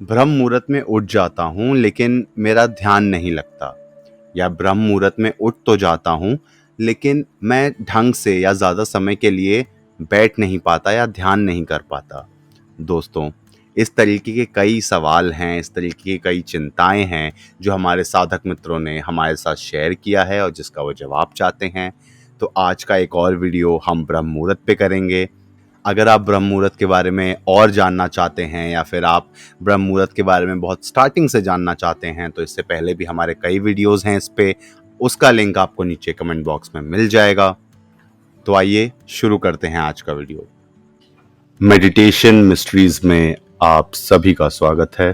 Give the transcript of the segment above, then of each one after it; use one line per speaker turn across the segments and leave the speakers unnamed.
ब्रह्म मुहूर्त में उठ जाता हूँ लेकिन मेरा ध्यान नहीं लगता, या ब्रह्म मुहूर्त में उठ तो जाता हूँ लेकिन मैं ढंग से या ज़्यादा समय के लिए बैठ नहीं पाता या ध्यान नहीं कर पाता। दोस्तों, इस तरीके के कई सवाल हैं, इस तरीके की कई चिंताएं हैं जो हमारे साधक मित्रों ने हमारे साथ शेयर किया है और जिसका वो जवाब चाहते हैं। तो आज का एक और वीडियो हम ब्रह्म मुहूर्त पे करेंगे। अगर आप ब्रह्म मुहूर्त के बारे में और जानना चाहते हैं या फिर आप ब्रह्म मुहूर्त के बारे में बहुत स्टार्टिंग से जानना चाहते हैं तो इससे पहले भी हमारे कई वीडियोस हैं इस पे, उसका लिंक आपको नीचे कमेंट बॉक्स में मिल जाएगा। तो आइए शुरू करते हैं आज का वीडियो। मेडिटेशन मिस्ट्रीज में आप सभी का स्वागत है।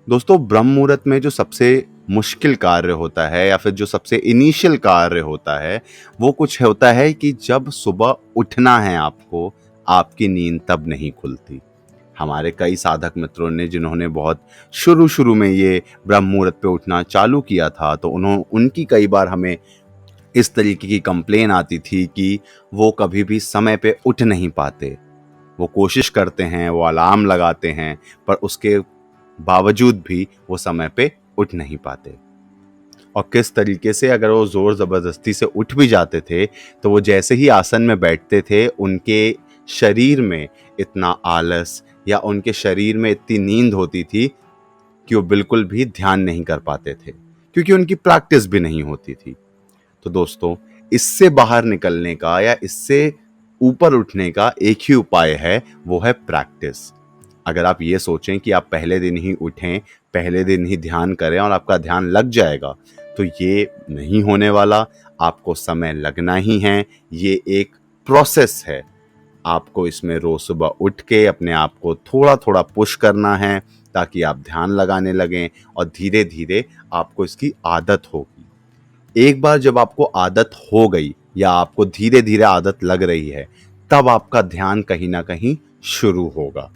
दोस्तों, ब्रह्म मुहूर्त में जो सबसे मुश्किल कार्य होता है या फिर जो सबसे इनिशियल कार्य होता है वो कुछ होता है कि जब सुबह उठना है आपको, आपकी नींद तब नहीं खुलती। हमारे कई साधक मित्रों ने जिन्होंने बहुत शुरू में ये ब्रह्म मुहूर्त पे उठना चालू किया था तो उनकी कई बार हमें इस तरीके की कंप्लेन आती थी कि वो कभी भी समय पे उठ नहीं पाते। वो कोशिश करते हैं, वो अलार्म लगाते हैं, पर उसके बावजूद भी वो समय पे उठ नहीं पाते। और किस तरीके से अगर वो ज़ोर ज़बरदस्ती से उठ भी जाते थे तो वो जैसे ही आसन में बैठते थे उनके शरीर में इतना आलस या उनके शरीर में इतनी नींद होती थी कि वो बिल्कुल भी ध्यान नहीं कर पाते थे, क्योंकि उनकी प्रैक्टिस भी नहीं होती थी। तो दोस्तों, इससे बाहर निकलने का या इससे ऊपर उठने का एक ही उपाय है, वो है प्रैक्टिस। अगर आप ये सोचें कि आप पहले दिन ही उठें, पहले दिन ही ध्यान करें और आपका ध्यान लग जाएगा, तो ये नहीं होने वाला। आपको समय लगना ही है। ये एक प्रोसेस है। आपको इसमें रोज सुबह उठ के अपने आप को थोड़ा थोड़ा पुश करना है ताकि आप ध्यान लगाने लगें और धीरे धीरे आपको इसकी आदत होगी। एक बार जब आपको आदत हो गई या आपको धीरे धीरे आदत लग रही है, तब आपका ध्यान कहीं ना कहीं शुरू होगा।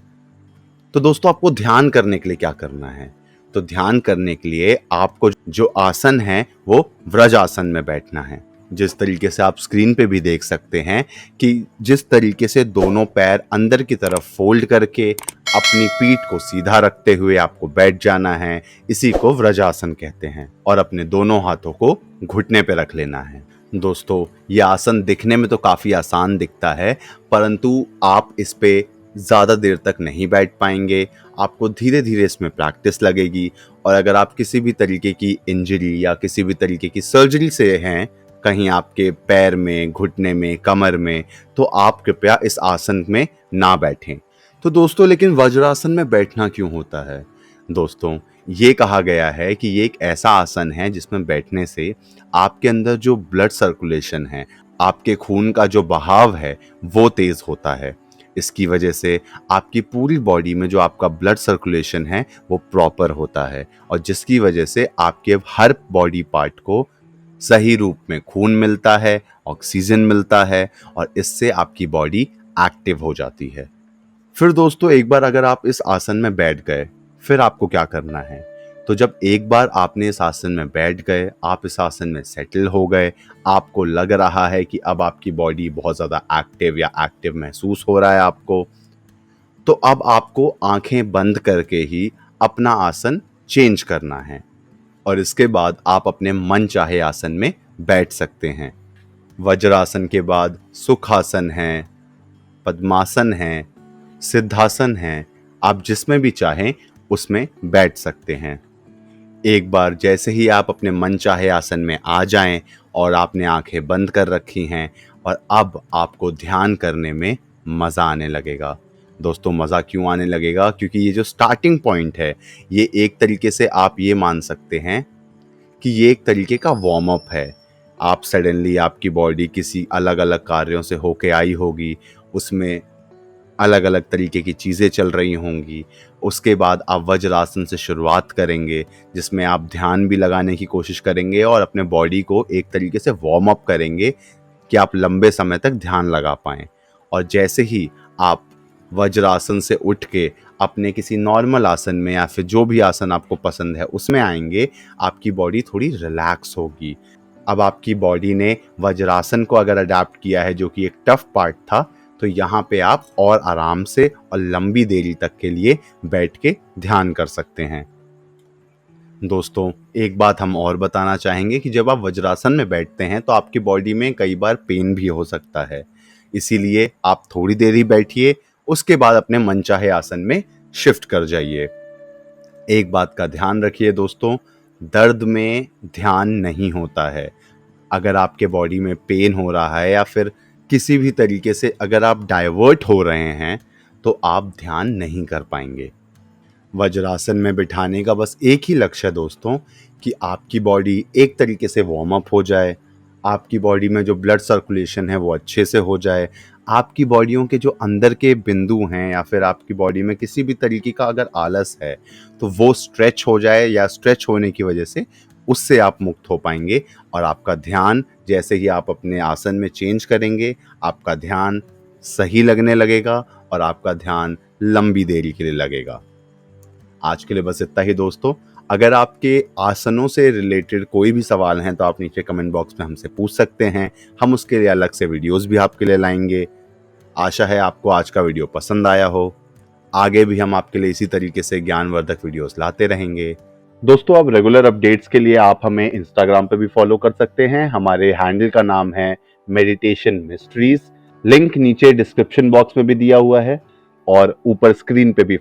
तो दोस्तों, आपको ध्यान करने के लिए क्या करना है? तो ध्यान करने के लिए आपको जो आसन है वो व्रज आसन में बैठना है। जिस तरीके से आप स्क्रीन पे भी देख सकते हैं कि जिस तरीके से दोनों पैर अंदर की तरफ फोल्ड करके अपनी पीठ को सीधा रखते हुए आपको बैठ जाना है, इसी को व्रजासन कहते हैं। और अपने दोनों हाथों को घुटने पे रख लेना है। दोस्तों, ये आसन दिखने में तो काफ़ी आसान दिखता है, परंतु आप इस पे ज़्यादा देर तक नहीं बैठ पाएंगे। आपको धीरे धीरे इसमें प्रैक्टिस लगेगी। और अगर आप किसी भी तरीके की इंजरी या किसी भी तरीके की सर्जरी से हैं, कहीं आपके पैर में, घुटने में, कमर में, तो आप कृपया इस आसन में ना बैठें। तो दोस्तों, लेकिन वज्रासन में बैठना क्यों होता है? दोस्तों, ये कहा गया है कि ये एक ऐसा आसन है जिसमें बैठने से आपके अंदर जो ब्लड सर्कुलेशन है, आपके खून का जो बहाव है, वो तेज होता है। इसकी वजह से आपकी पूरी बॉडी में जो आपका ब्लड सर्कुलेशन है वो प्रॉपर होता है, और जिसकी वजह से आपके हर बॉडी पार्ट को सही रूप में खून मिलता है, ऑक्सीजन मिलता है, और इससे आपकी बॉडी एक्टिव हो जाती है। फिर दोस्तों, एक बार अगर आप इस आसन में बैठ गए, फिर आपको क्या करना है? तो जब एक बार आपने इस आसन में बैठ गए, आप इस आसन में सेटल हो गए, आपको लग रहा है कि अब आपकी बॉडी बहुत ज़्यादा एक्टिव या एक्टिव महसूस हो रहा है आपको, तो अब आपको आंखें बंद करके ही अपना आसन चेंज करना है। और इसके बाद आप अपने मन चाहे आसन में बैठ सकते हैं। वज्रासन के बाद सुखासन है, पद्मासन है, सिद्धासन है। आप जिसमें भी चाहें उसमें बैठ सकते हैं। एक बार जैसे ही आप अपने मनचाहे आसन में आ जाएं और आपने आंखें बंद कर रखी हैं, और अब आपको ध्यान करने में मज़ा आने लगेगा। दोस्तों, मज़ा क्यों आने लगेगा? क्योंकि ये जो स्टार्टिंग पॉइंट है, ये एक तरीके से आप ये मान सकते हैं कि ये एक तरीके का वार्म अप है। आप सडनली, आपकी बॉडी किसी अलग अलग कार्यों से होके आई होगी, उसमें अलग अलग तरीके की चीज़ें चल रही होंगी। उसके बाद आप वज्रासन से शुरुआत करेंगे, जिसमें आप ध्यान भी लगाने की कोशिश करेंगे और अपने बॉडी को एक तरीके से वार्म अप करेंगे कि आप लंबे समय तक ध्यान लगा पाएँ। और जैसे ही आप वज्रासन से उठ के अपने किसी नॉर्मल आसन में या फिर जो भी आसन आपको पसंद है उसमें आएंगे, आपकी बॉडी थोड़ी रिलैक्स होगी। अब आपकी बॉडी ने वज्रासन को अगर अडैप्ट किया है, जो कि एक टफ पार्ट था, तो यहाँ पे आप और आराम से और लंबी देरी तक के लिए बैठ के ध्यान कर सकते हैं। दोस्तों, एक बात हम और बताना चाहेंगे कि जब आप वज्रासन में बैठते हैं तो आपकी बॉडी में कई बार पेन भी हो सकता है। इसीलिए आप थोड़ी देर ही बैठिए, उसके बाद अपने मनचाहे आसन में शिफ्ट कर जाइए। एक बात का ध्यान रखिए दोस्तों, दर्द में ध्यान नहीं होता है। अगर आपके बॉडी में पेन हो रहा है या फिर किसी भी तरीके से अगर आप डाइवर्ट हो रहे हैं तो आप ध्यान नहीं कर पाएंगे। वज्रासन में बिठाने का बस एक ही लक्ष्य है दोस्तों, कि आपकी बॉडी एक तरीके से वार्म अप हो जाए, आपकी बॉडी में जो ब्लड सर्कुलेशन है वो अच्छे से हो जाए, आपकी बॉडियों के जो अंदर के बिंदु हैं या फिर आपकी बॉडी में किसी भी तरीके का अगर आलस है तो वो स्ट्रेच हो जाए, या स्ट्रेच होने की वजह से उससे आप मुक्त हो पाएंगे। और आपका ध्यान जैसे ही आप अपने आसन में चेंज करेंगे, आपका ध्यान सही लगने लगेगा और आपका ध्यान लंबी देरी के लिए लगेगा। आज के लिए बस इतना ही दोस्तों। अगर आपके आसनों से रिलेटेड कोई भी सवाल हैं तो आप नीचे कमेंट बॉक्स में हमसे पूछ सकते हैं। हम उसके लिए अलग से वीडियोस भी आपके लिए लाएंगे। आशा है आपको आज का वीडियो पसंद आया हो। आगे भी हम आपके लिए इसी तरीके से ज्ञानवर्धक वीडियोस लाते रहेंगे। दोस्तों, अब रेगुलर अपडेट्स के लिए आप हमें इंस्टाग्राम पे भी फॉलो कर सकते हैं। हमारे हैंडल का नाम है मेडिटेशन मिस्ट्रीज। लिंक नीचे डिस्क्रिप्शन बॉक्स में भी दिया हुआ है और ऊपर स्क्रीन पे भी।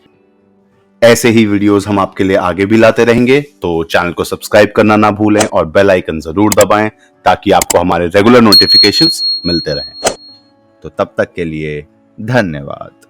ऐसे ही वीडियोस हम आपके लिए आगे भी लाते रहेंगे, तो चैनल को सब्सक्राइब करना ना भूलें और बेल आइकन जरूर दबाएं ताकि आपको हमारे रेगुलर नोटिफिकेशंस मिलते रहें। तो तब तक के लिए धन्यवाद।